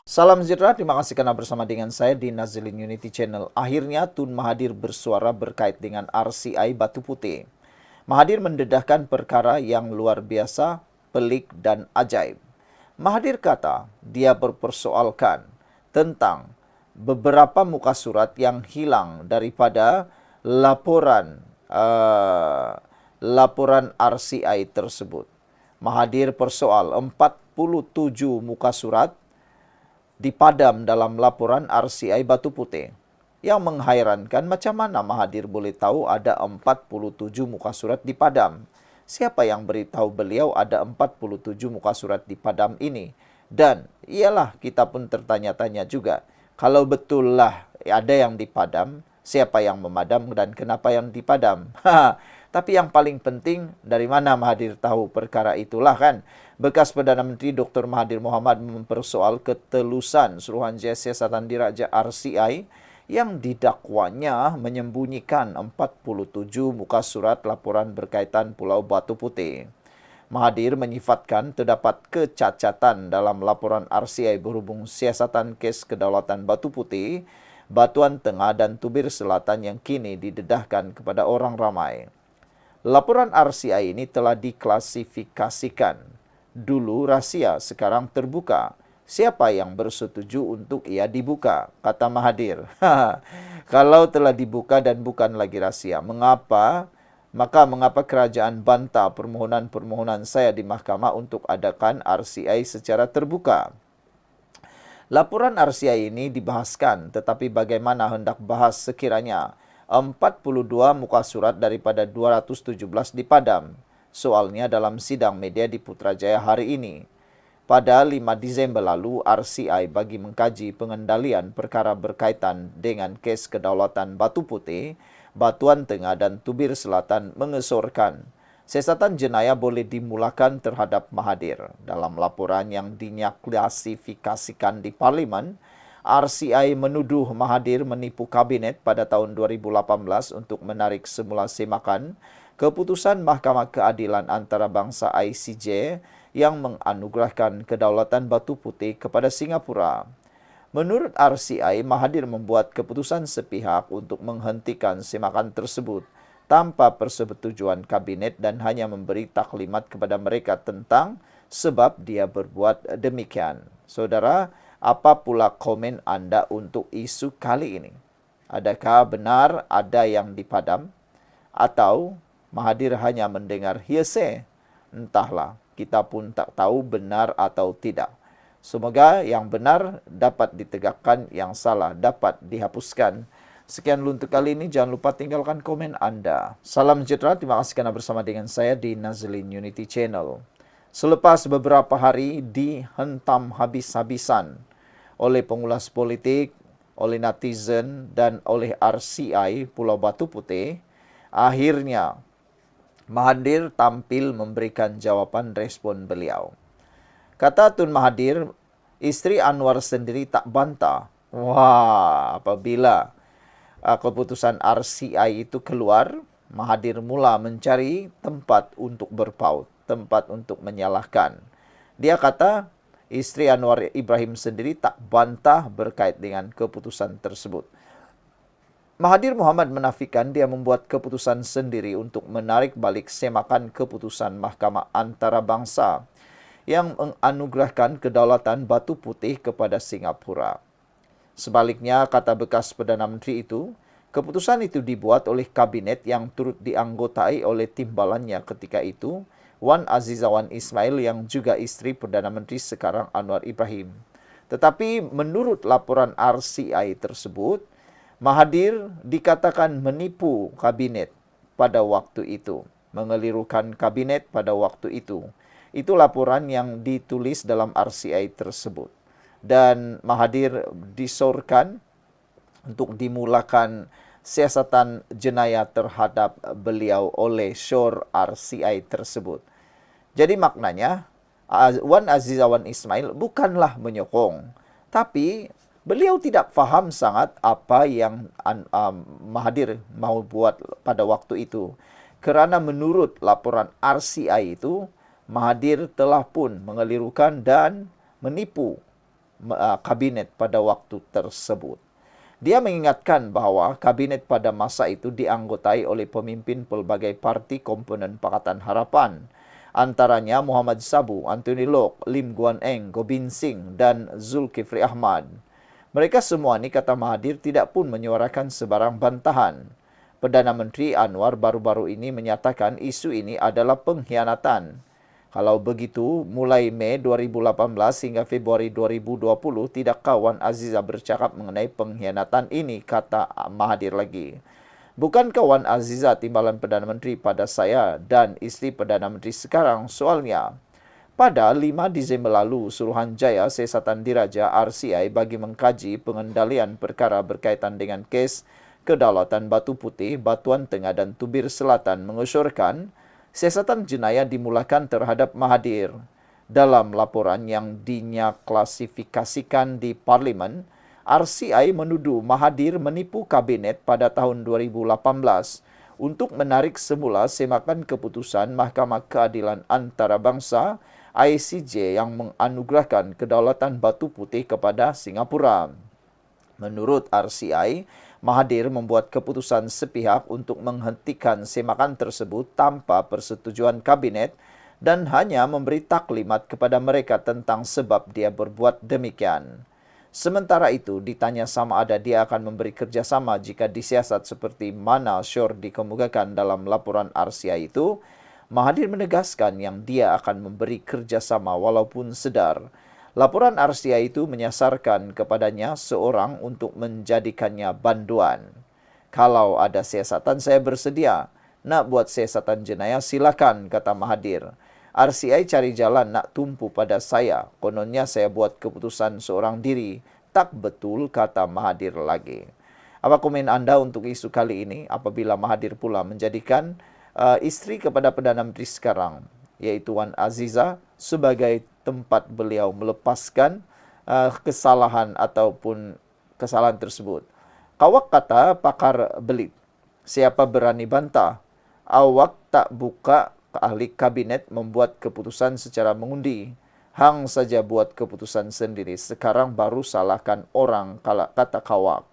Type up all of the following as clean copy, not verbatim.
Salam sejahtera, terima kasih karena bersama dengan saya di Nazilin Unity Channel. Akhirnya Tun Mahathir bersuara berkait dengan RCI Batu Putih. Mahathir mendedahkan perkara yang luar biasa, pelik dan ajaib. Mahathir kata dia berpersoalkan tentang beberapa muka surat yang hilang daripada laporan laporan RCI tersebut. Mahathir persoal 47 muka surat dipadam dalam laporan RCI Batu Putih. Yang menghairankan macam mana Mahathir boleh tahu ada 47 muka surat dipadam. Siapa yang beritahu beliau ada 47 muka surat dipadam ini? Dan ialah kita pun tertanya-tanya juga, kalau betullah ada yang dipadam, siapa yang memadam dan kenapa yang dipadam? Tapi yang paling penting, dari mana Mahathir tahu perkara itulah kan? Bekas Perdana Menteri Dr. Mahathir Mohamad mempersoal ketelusan Suruhanjaya Siasatan Diraja RCI yang didakwanya menyembunyikan 47 muka surat laporan berkaitan Pulau Batu Putih. Mahathir menyifatkan terdapat kecacatan dalam laporan RCI berhubung siasatan kes kedaulatan Batu Putih, Batuan Tengah dan Tubir Selatan yang kini didedahkan kepada orang ramai. Laporan RCI ini telah diklasifikasikan. Dulu rahsia, sekarang terbuka. Siapa yang bersetuju untuk ia dibuka? Kata Mahathir. Kalau telah dibuka dan bukan lagi rahsia, mengapa kerajaan bantah permohonan-permohonan saya di mahkamah untuk adakan RCI secara terbuka? Laporan RCI ini dibahaskan, tetapi bagaimana hendak bahas sekiranya 42 muka surat daripada 217 dipadam. Soalnya dalam sidang media di Putrajaya hari ini. Pada 5 Disember lalu, RCI bagi mengkaji pengendalian perkara berkaitan dengan kes kedaulatan Batu Putih, Batuan Tengah dan Tubir Selatan mengesorkan siasatan jenayah boleh dimulakan terhadap Mahathir. Dalam laporan yang diklasifikasikan di Parlimen, RCI menuduh Mahathir menipu kabinet pada tahun 2018 untuk menarik semula semakan keputusan Mahkamah Keadilan Antarabangsa ICJ yang menganugerahkan kedaulatan Batu Putih kepada Singapura. Menurut RCI, Mahathir membuat keputusan sepihak untuk menghentikan semakan tersebut tanpa persetujuan kabinet dan hanya memberi taklimat kepada mereka tentang sebab dia berbuat demikian. Saudara, apa pula komen anda untuk isu kali ini? Adakah benar ada yang dipadam? Atau Mahathir hanya mendengar hearsay? Entahlah, kita pun tak tahu benar atau tidak. Semoga yang benar dapat ditegakkan, yang salah dapat dihapuskan. Sekian untuk kali ini, jangan lupa tinggalkan komen anda. Salam sejahtera, terima kasih karena bersama dengan saya di Nazilin Unity Channel. Selepas beberapa hari dihentam habis-habisan oleh pengulas politik, oleh netizen dan oleh RCI Pulau Batu Putih, akhirnya Mahathir tampil memberikan jawapan respon beliau. Kata Tun Mahathir, isteri Anwar sendiri tak bantah. Wah, apabila keputusan RCI itu keluar, Mahathir mula mencari tempat untuk berpaut, tempat untuk menyalahkan. Dia kata, isteri Anwar Ibrahim sendiri tak bantah berkait dengan keputusan tersebut. Mahathir Mohamad menafikan dia membuat keputusan sendiri untuk menarik balik semakan keputusan Mahkamah Antarabangsa yang menganugerahkan kedaulatan Batu Putih kepada Singapura. Sebaliknya, kata bekas Perdana Menteri itu, keputusan itu dibuat oleh kabinet yang turut dianggotai oleh timbalannya ketika itu, Wan Aziza Wan Ismail yang juga isteri Perdana Menteri sekarang Anwar Ibrahim. Tetapi menurut laporan RCI tersebut, Mahathir dikatakan menipu kabinet pada waktu itu, mengelirukan kabinet pada waktu itu. Itu laporan yang ditulis dalam RCI tersebut. Dan Mahathir disorkan untuk dimulakan siasatan jenayah terhadap beliau oleh SYOR RCI tersebut. Jadi maknanya, Wan Aziza Wan Ismail bukanlah menyokong, tapi beliau tidak faham sangat apa yang Mahathir mau buat pada waktu itu. Kerana menurut laporan RCI itu, Mahathir telah pun mengelirukan dan menipu kabinet pada waktu tersebut. Dia mengingatkan bahwa kabinet pada masa itu dianggotai oleh pemimpin pelbagai parti komponen Pakatan Harapan, antaranya Muhammad Sabu, Anthony Lok, Lim Guan Eng, Gobind Singh, dan Zulkifli Ahmad. Mereka semua ni, kata Mahathir, tidak pun menyuarakan sebarang bantahan. Perdana Menteri Anwar baru-baru ini menyatakan isu ini adalah pengkhianatan. Kalau begitu, mulai Mei 2018 hingga Februari 2020, tidakkah Wan Azizah bercakap mengenai pengkhianatan ini, kata Mahathir lagi. Bukankah Wan Azizah timbalan Perdana Menteri pada saya dan isteri Perdana Menteri sekarang? Soalnya, pada 5 Disember lalu, Suruhanjaya Siasatan Diraja RCI bagi mengkaji pengendalian perkara berkaitan dengan kes kedaulatan Batu Putih, Batuan Tengah dan Tubir Selatan mengusyurkan siasatan jenayah dimulakan terhadap Mahathir. Dalam laporan yang diklasifikasikan di Parlimen, RCI menuduh Mahathir menipu kabinet pada tahun 2018 untuk menarik semula semakan keputusan Mahkamah Keadilan Antarabangsa ICJ yang menganugerahkan kedaulatan Batu Putih kepada Singapura. Menurut RCI, Mahathir membuat keputusan sepihak untuk menghentikan semakan tersebut tanpa persetujuan kabinet dan hanya memberi taklimat kepada mereka tentang sebab dia berbuat demikian. Sementara itu, ditanya sama ada dia akan memberi kerjasama jika disiasat seperti mana syur dikemukakan dalam laporan RCI itu, Mahathir menegaskan yang dia akan memberi kerjasama walaupun sedar. Laporan RCI itu menyasarkan kepadanya seorang untuk menjadikannya banduan. Kalau ada siasatan, saya bersedia. Nak buat siasatan jenayah, silakan, kata Mahathir. RCI cari jalan nak tumpu pada saya. Kononnya saya buat keputusan seorang diri. Tak betul, kata Mahathir lagi. Apa komen anda untuk isu kali ini apabila Mahathir pula menjadikan isteri kepada Perdana Menteri sekarang, yaitu Wan Azizah, sebagai tempat beliau melepaskan kesalahan ataupun kesalahan tersebut. Kawak, kata pakar belit, siapa berani bantah? Awak tak buka ahli kabinet membuat keputusan secara mengundi. Hang saja buat keputusan sendiri. Sekarang baru salahkan orang, kata Kawak.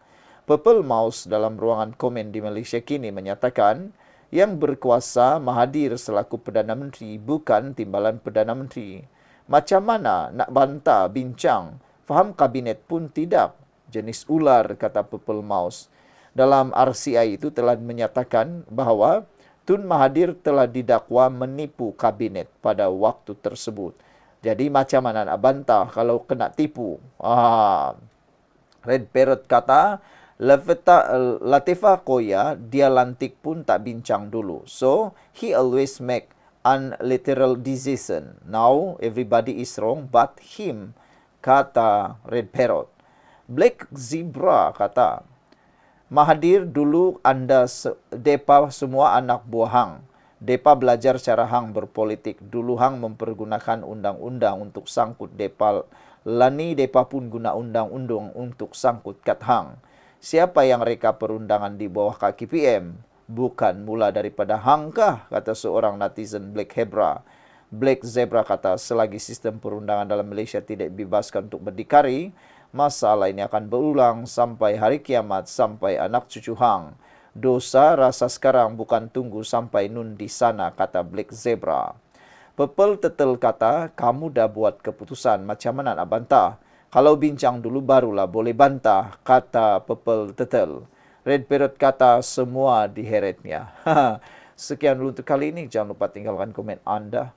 Purple Mouse dalam ruangan komen di Malaysia kini menyatakan yang berkuasa Mahathir selaku Perdana Menteri, bukan timbalan Perdana Menteri. Macam mana nak bantah, bincang, faham kabinet pun tidak. Jenis ular, kata Purple Mouse. Dalam RCI itu telah menyatakan bahawa Tun Mahathir telah didakwa menipu kabinet pada waktu tersebut. Jadi macam mana nak bantah kalau kena tipu? Red Parrot kata, Latifah Koya, dia lantik pun tak bincang dulu. So, he always make unliteral decision. Now, everybody is wrong but him, kata Red Parrot. Black Zebra kata, Mahathir, dulu anda depa semua anak buah hang. Depa belajar cara hang berpolitik. Dulu hang mempergunakan undang-undang untuk sangkut depa. Lani depa pun guna undang-undang untuk sangkut kat hang. Siapa yang reka perundangan di bawah kaki PM? Bukan mula daripada hang kah? Kata seorang netizen Black Zebra. Black Zebra kata, selagi sistem perundangan dalam Malaysia tidak dibebaskan untuk berdikari, masalah ini akan berulang sampai hari kiamat, sampai anak cucu hang. Dosa rasa sekarang, bukan tunggu sampai nun di sana, kata Black Zebra. Purple Turtle kata, kamu dah buat keputusan, macam mana nak bantah? Kalau bincang dulu barulah boleh bantah, kata Purple Turtle. Red Parrot kata, semua diheretnya. Sekian dulu untuk kali ini. Jangan lupa tinggalkan komen anda.